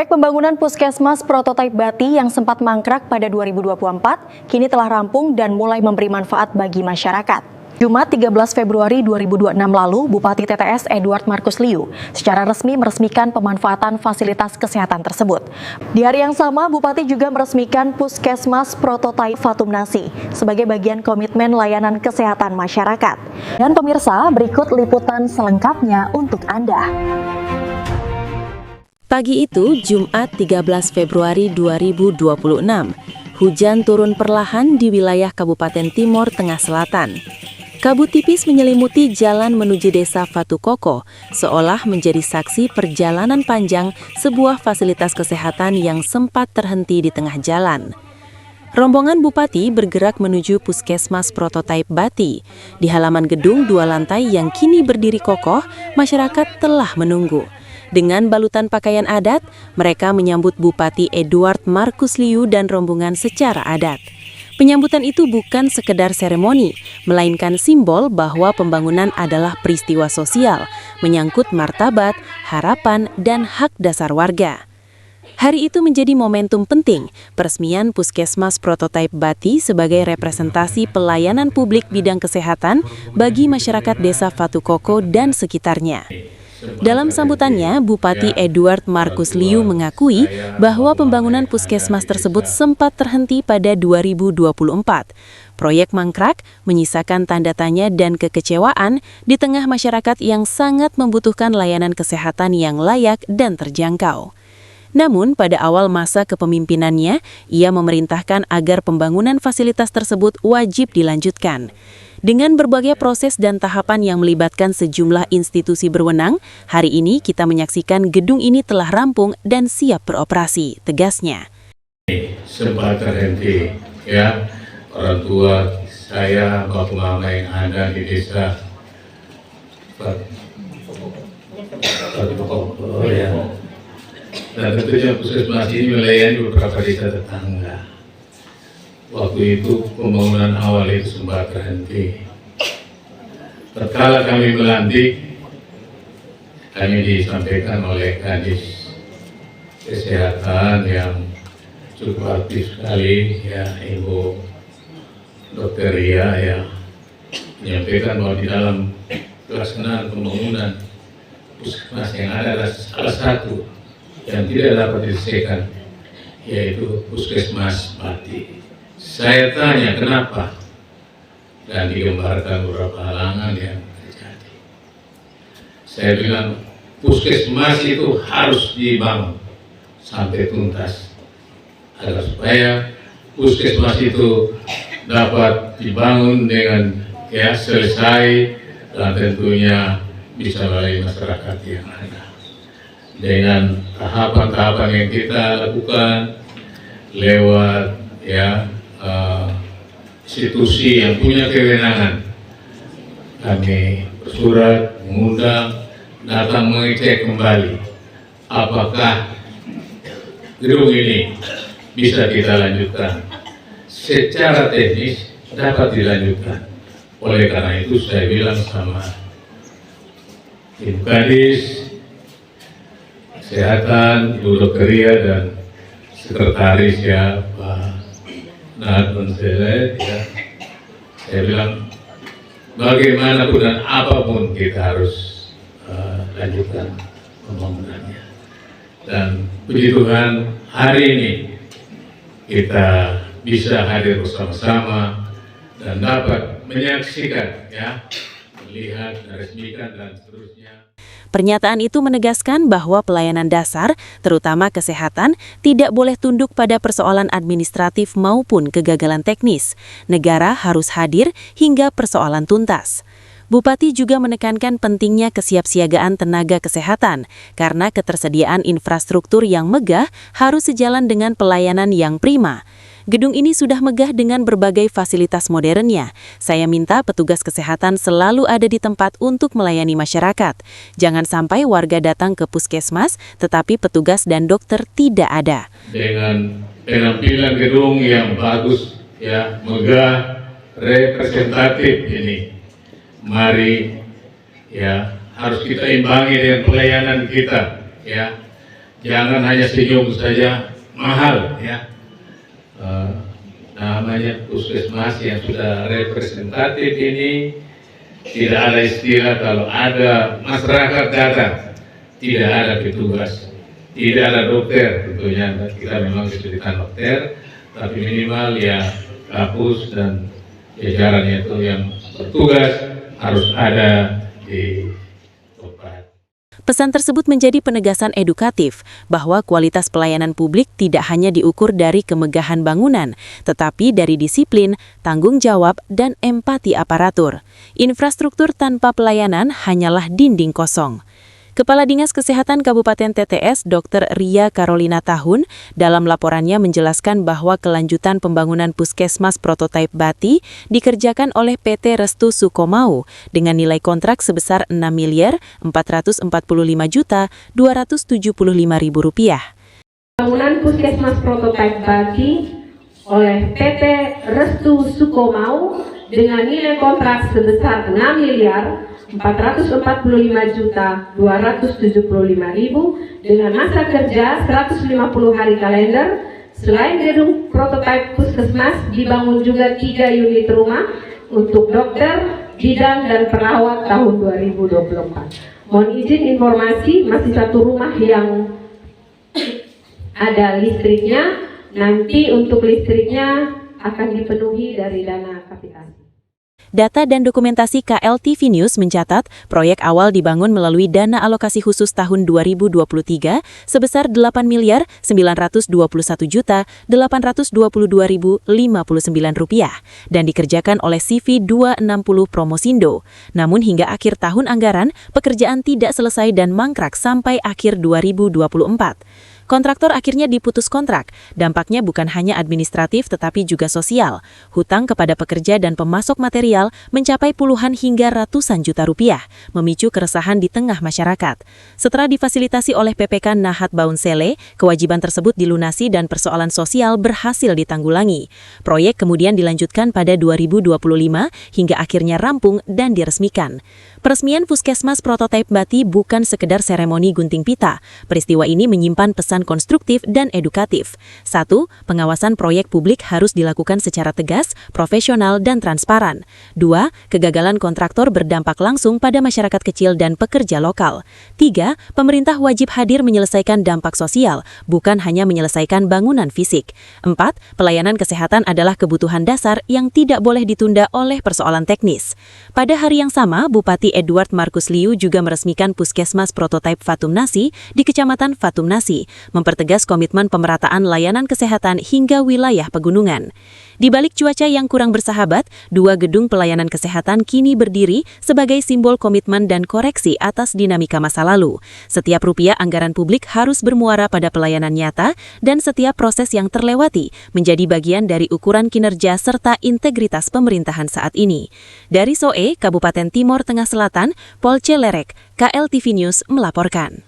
Proyek pembangunan Puskesmas Prototipe Bati yang sempat mangkrak pada 2024 kini telah rampung dan mulai memberi manfaat bagi masyarakat. Jumat 13 Februari 2026 lalu, Bupati TTS Edward Markus Liu secara resmi meresmikan pemanfaatan fasilitas kesehatan tersebut. Di hari yang sama, Bupati juga meresmikan Puskesmas Prototipe Fatumnasi sebagai bagian komitmen layanan kesehatan masyarakat. Dan pemirsa, berikut liputan selengkapnya untuk Anda. Pagi itu, Jumat 13 Februari 2026, hujan turun perlahan di wilayah Kabupaten Timor Tengah Selatan. Kabut tipis menyelimuti jalan menuju desa Fatukoko, seolah menjadi saksi perjalanan panjang sebuah fasilitas kesehatan yang sempat terhenti di tengah jalan. Rombongan Bupati bergerak menuju Puskesmas Prototipe Bati. Di halaman gedung 2 lantai yang kini berdiri kokoh, masyarakat telah menunggu. Dengan balutan pakaian adat, mereka menyambut Bupati Edward Markus Liu dan rombongan secara adat. Penyambutan itu bukan sekedar seremoni, melainkan simbol bahwa pembangunan adalah peristiwa sosial, menyangkut martabat, harapan, dan hak dasar warga. Hari itu menjadi momentum penting, peresmian Puskesmas Prototipe Bati sebagai representasi pelayanan publik bidang kesehatan bagi masyarakat desa Fatukoko dan sekitarnya. Dalam sambutannya, Bupati Edward Markus Liu mengakui bahwa pembangunan puskesmas tersebut sempat terhenti pada 2024. Proyek mangkrak menyisakan tanda tanya dan kekecewaan di tengah masyarakat yang sangat membutuhkan layanan kesehatan yang layak dan terjangkau. Namun, pada awal masa kepemimpinannya, ia memerintahkan agar pembangunan fasilitas tersebut wajib dilanjutkan. Dengan berbagai proses dan tahapan yang melibatkan sejumlah institusi berwenang, hari ini kita menyaksikan gedung ini telah rampung dan siap beroperasi, tegasnya. Sempat terhenti, ya, orang tua saya, bapak mama yang ada di desa Fatukoko, ya. Dan tentunya puskesmas ini melayani beberapa desa tetangga. Waktu itu pembangunan awal itu sempat terhenti. Tatkala kami melantik, kami disampaikan oleh Kadis Kesehatan yang cukup aktif sekali, ya, Ibu Dr. Ria, ya, menyampaikan bahwa di dalam pelaksanaan pembangunan puskesmas yang ada adalah salah satu yang tidak dapat diselesaikan, yaitu Puskesmas Bati. Saya tanya kenapa, dan digambarkan beberapa halangan yang terjadi. Saya bilang puskesmas itu harus dibangun sampai tuntas, agar supaya puskesmas itu dapat dibangun dengan selesai dan tentunya bisa melalui masyarakat yang ada. Dengan tahapan-tahapan yang kita lakukan lewat institusi yang punya kewenangan, kami bersurat mengundang datang mengecek kembali apakah gedung ini bisa kita lanjutkan secara teknis, dapat dilanjutkan. Oleh karena itu saya bilang sama Ibu Kadis Kesehatan, Ibu Dr. Ria, dan Sekretaris, ya, Pak ya, saya bilang bagaimanapun dan apapun kita harus lanjutkan pembangunannya. Dan puji Tuhan, hari ini kita bisa hadir bersama-sama dan dapat menyaksikan, ya, melihat, meresmikan, dan seterusnya. Pernyataan itu menegaskan bahwa pelayanan dasar, terutama kesehatan, tidak boleh tunduk pada persoalan administratif maupun kegagalan teknis. Negara harus hadir hingga persoalan tuntas. Bupati juga menekankan pentingnya kesiapsiagaan tenaga kesehatan, karena ketersediaan infrastruktur yang megah harus sejalan dengan pelayanan yang prima. Gedung ini sudah megah dengan berbagai fasilitas modernnya. Saya minta petugas kesehatan selalu ada di tempat untuk melayani masyarakat. Jangan sampai warga datang ke puskesmas, tetapi petugas dan dokter tidak ada. Dengan penampilan gedung yang bagus, ya, megah, representatif ini, mari, ya, harus kita imbangi dengan pelayanan kita, ya, jangan hanya senyum saja, mahal ya. Namanya puskesmas yang sudah representatif ini, tidak ada istilah kalau ada masyarakat datang, tidak ada petugas, tidak ada dokter. Tentunya kita memang kesulitan dokter, tapi minimal ya kapus dan jajarannya itu yang bertugas harus ada di tempat. Pesan tersebut menjadi penegasan edukatif bahwa kualitas pelayanan publik tidak hanya diukur dari kemegahan bangunan, tetapi dari disiplin, tanggung jawab, dan empati aparatur. Infrastruktur tanpa pelayanan hanyalah dinding kosong. Kepala Dinas Kesehatan Kabupaten TTS Dr. Ria Carolina Tahun dalam laporannya menjelaskan bahwa kelanjutan pembangunan puskesmas prototipe Bati dikerjakan oleh PT Restu Sukomau dengan nilai kontrak sebesar Rp6.445.275.000. Pembangunan puskesmas prototipe Bati oleh PT Restu Sukomau dengan nilai kontrak sebesar Rp6.445.275.000 dengan masa kerja 150 hari kalender. Selain gedung prototipe puskesmas, dibangun juga 3 unit rumah untuk dokter, bidan, dan perawat tahun 2024. Mohon izin informasi, masih 1 rumah yang ada listriknya. Nanti untuk listriknya akan dipenuhi dari dana kapitasi. Data dan dokumentasi KLTV News mencatat proyek awal dibangun melalui dana alokasi khusus tahun 2023 sebesar Rp8.991.822.059 dan dikerjakan oleh CV 260 Promosindo. Namun hingga akhir tahun anggaran, pekerjaan tidak selesai dan mangkrak sampai akhir 2024. Kontraktor akhirnya diputus kontrak. Dampaknya bukan hanya administratif tetapi juga sosial. Hutang kepada pekerja dan pemasok material mencapai puluhan hingga ratusan juta rupiah, memicu keresahan di tengah masyarakat. Setelah difasilitasi oleh PPK Nahat Baunsele, kewajiban tersebut dilunasi dan persoalan sosial berhasil ditanggulangi. Proyek kemudian dilanjutkan pada 2025 hingga akhirnya rampung dan diresmikan. Peresmian Puskesmas Prototipe Bati bukan sekedar seremoni gunting pita. Peristiwa ini menyimpan pesan konstruktif dan edukatif. 1. Pengawasan proyek publik harus dilakukan secara tegas, profesional, dan transparan. 2. Kegagalan kontraktor berdampak langsung pada masyarakat kecil dan pekerja lokal. 3. Pemerintah wajib hadir menyelesaikan dampak sosial, bukan hanya menyelesaikan bangunan fisik. 4. Pelayanan kesehatan adalah kebutuhan dasar yang tidak boleh ditunda oleh persoalan teknis. Pada hari yang sama, Bupati Edward Markus Liu juga meresmikan Puskesmas Prototipe Fatumnasi di Kecamatan Fatumnasi, mempertegas komitmen pemerataan layanan kesehatan hingga wilayah pegunungan. Di balik cuaca yang kurang bersahabat, 2 gedung pelayanan kesehatan kini berdiri sebagai simbol komitmen dan koreksi atas dinamika masa lalu. Setiap rupiah anggaran publik harus bermuara pada pelayanan nyata dan setiap proses yang terlewati menjadi bagian dari ukuran kinerja serta integritas pemerintahan saat ini. Dari Soe, Kabupaten Timor Tengah Selatan, Polce Lerek, KLTV News melaporkan.